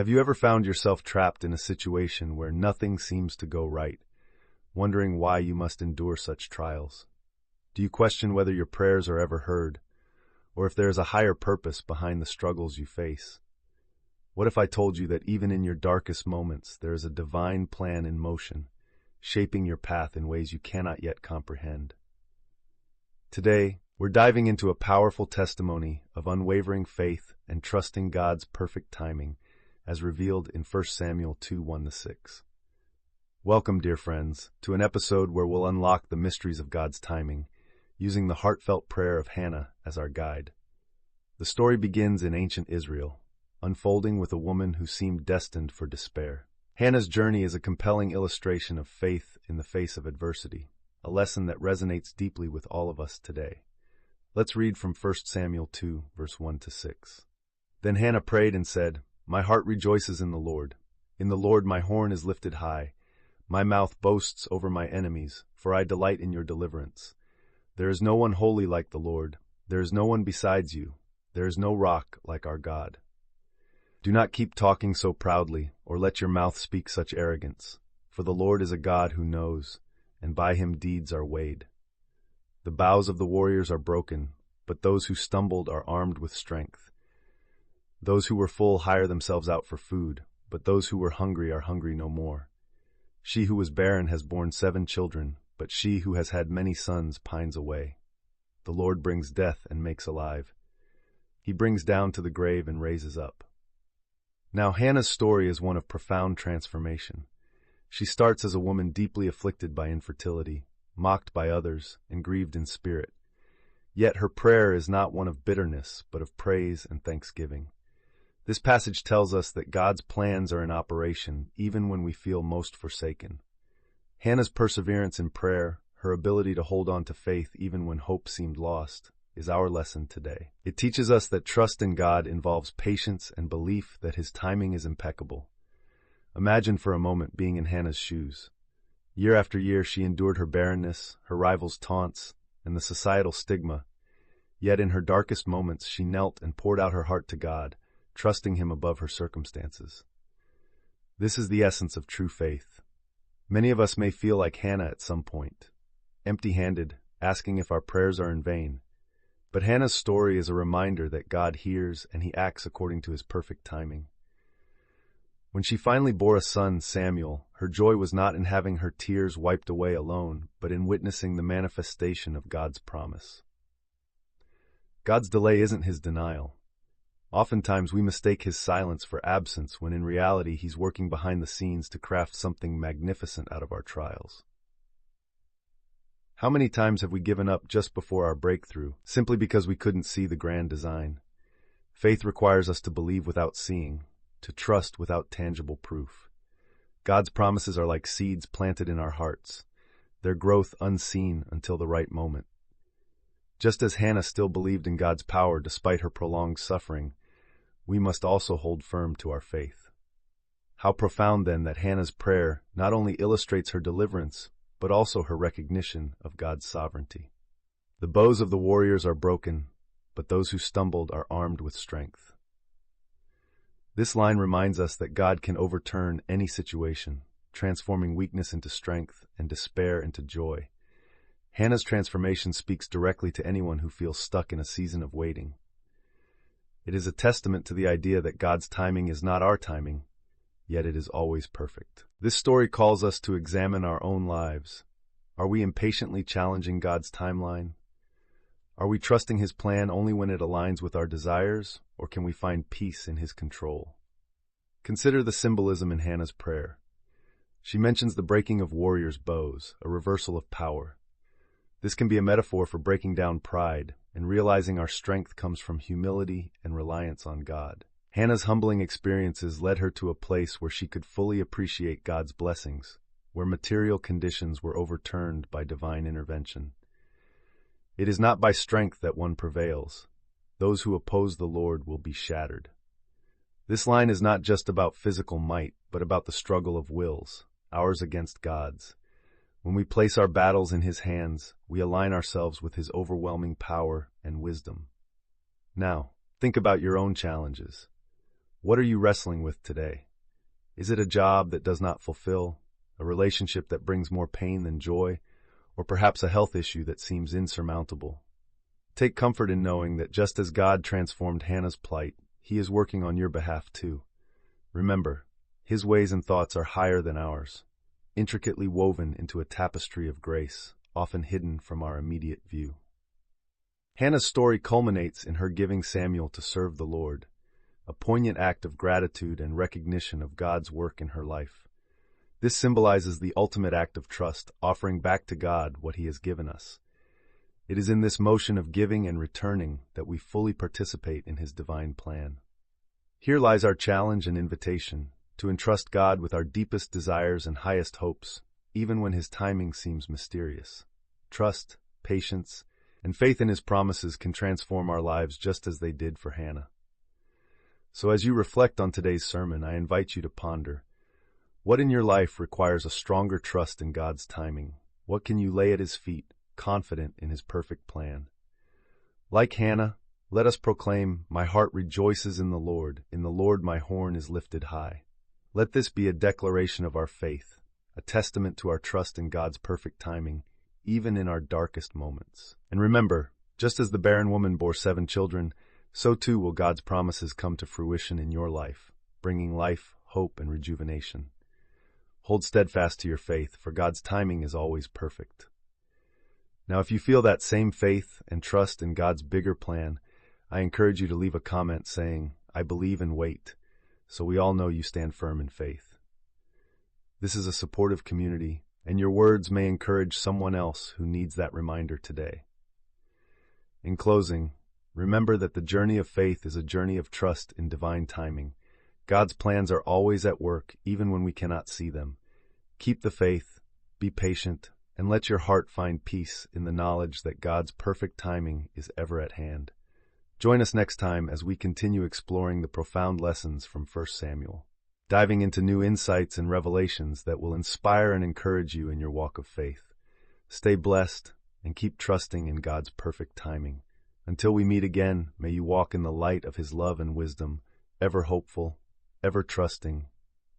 Have you ever found yourself trapped in a situation where nothing seems to go right, wondering why you must endure such trials? Do you question whether your prayers are ever heard, or if there is a higher purpose behind the struggles you face? What if I told you that even in your darkest moments there is a divine plan in motion, shaping your path in ways you cannot yet comprehend? Today, we're diving into a powerful testimony of unwavering faith and trusting God's perfect timing, as revealed in 1 Samuel 2:1-6. Welcome, dear friends, to an episode where we'll unlock the mysteries of God's timing, using the heartfelt prayer of Hannah as our guide. The story begins in ancient Israel, unfolding with a woman who seemed destined for despair. Hannah's journey is a compelling illustration of faith in the face of adversity, a lesson that resonates deeply with all of us today. Let's read from 1 Samuel 2, verse 1-6. Then Hannah prayed and said, "My heart rejoices in the Lord. In the Lord my horn is lifted high. My mouth boasts over my enemies, for I delight in your deliverance. There is no one holy like the Lord. There is no one besides you. There is no rock like our God. Do not keep talking so proudly, or let your mouth speak such arrogance. For the Lord is a God who knows, and by him deeds are weighed. The bows of the warriors are broken, but those who stumbled are armed with strength. Those who were full hire themselves out for food, but those who were hungry are hungry no more. She who was barren has borne 7 children, but she who has had many sons pines away. The Lord brings death and makes alive. He brings down to the grave and raises up." Now Hannah's story is one of profound transformation. She starts as a woman deeply afflicted by infertility, mocked by others, and grieved in spirit. Yet her prayer is not one of bitterness, but of praise and thanksgiving. This passage tells us that God's plans are in operation even when we feel most forsaken. Hannah's perseverance in prayer, her ability to hold on to faith even when hope seemed lost, is our lesson today. It teaches us that trust in God involves patience and belief that his timing is impeccable. Imagine for a moment being in Hannah's shoes. Year after year she endured her barrenness, her rivals' taunts, and the societal stigma. Yet in her darkest moments she knelt and poured out her heart to God, trusting him above her circumstances. This is the essence of true faith. Many of us may feel like Hannah at some point, empty-handed, asking if our prayers are in vain. But Hannah's story is a reminder that God hears and he acts according to his perfect timing. When she finally bore a son, Samuel, her joy was not in having her tears wiped away alone, but in witnessing the manifestation of God's promise. God's delay isn't his denial. Oftentimes we mistake his silence for absence when in reality he's working behind the scenes to craft something magnificent out of our trials. How many times have we given up just before our breakthrough, simply because we couldn't see the grand design? Faith requires us to believe without seeing, to trust without tangible proof. God's promises are like seeds planted in our hearts, their growth unseen until the right moment. Just as Hannah still believed in God's power despite her prolonged suffering, we must also hold firm to our faith. How profound, then, that Hannah's prayer not only illustrates her deliverance, but also her recognition of God's sovereignty. The bows of the warriors are broken, but those who stumbled are armed with strength. This line reminds us that God can overturn any situation, transforming weakness into strength and despair into joy. Hannah's transformation speaks directly to anyone who feels stuck in a season of waiting. It is a testament to the idea that God's timing is not our timing, yet it is always perfect. This story calls us to examine our own lives. Are we impatiently challenging God's timeline? Are we trusting his plan only when it aligns with our desires, or can we find peace in his control? Consider the symbolism in Hannah's prayer. She mentions the breaking of warriors' bows, a reversal of power. This can be a metaphor for breaking down pride and realizing our strength comes from humility and reliance on God. Hannah's humbling experiences led her to a place where she could fully appreciate God's blessings, where material conditions were overturned by divine intervention. It is not by strength that one prevails. Those who oppose the Lord will be shattered. This line is not just about physical might, but about the struggle of wills, ours against God's. When we place our battles in his hands, we align ourselves with his overwhelming power and wisdom. Now, think about your own challenges. What are you wrestling with today? Is it a job that does not fulfill, a relationship that brings more pain than joy, or perhaps a health issue that seems insurmountable? Take comfort in knowing that just as God transformed Hannah's plight, He is working on your behalf too. Remember, His ways and thoughts are higher than ours, intricately woven into a tapestry of grace, often hidden from our immediate view. Hannah's story culminates in her giving Samuel to serve the Lord, a poignant act of gratitude and recognition of God's work in her life. This symbolizes the ultimate act of trust, offering back to God what He has given us. It is in this motion of giving and returning that we fully participate in His divine plan. Here lies our challenge and invitation, to entrust God with our deepest desires and highest hopes, even when His timing seems mysterious. Trust, patience, and faith in His promises can transform our lives just as they did for Hannah. So as you reflect on today's sermon, I invite you to ponder, what in your life requires a stronger trust in God's timing? What can you lay at His feet, confident in His perfect plan? Like Hannah, let us proclaim, "My heart rejoices in the Lord my horn is lifted high." Let this be a declaration of our faith, a testament to our trust in God's perfect timing, even in our darkest moments. And remember, just as the barren woman bore 7 children, so too will God's promises come to fruition in your life, bringing life, hope, and rejuvenation. Hold steadfast to your faith, for God's timing is always perfect. Now, if you feel that same faith and trust in God's bigger plan, I encourage you to leave a comment saying, "I believe and wait," so we all know you stand firm in faith. This is a supportive community, and your words may encourage someone else who needs that reminder today. In closing, remember that the journey of faith is a journey of trust in divine timing. God's plans are always at work, even when we cannot see them. Keep the faith, be patient, and let your heart find peace in the knowledge that God's perfect timing is ever at hand. Join us next time as we continue exploring the profound lessons from 1 Samuel, diving into new insights and revelations that will inspire and encourage you in your walk of faith. Stay blessed and keep trusting in God's perfect timing. Until we meet again, may you walk in the light of His love and wisdom, ever hopeful, ever trusting,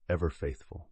ever faithful.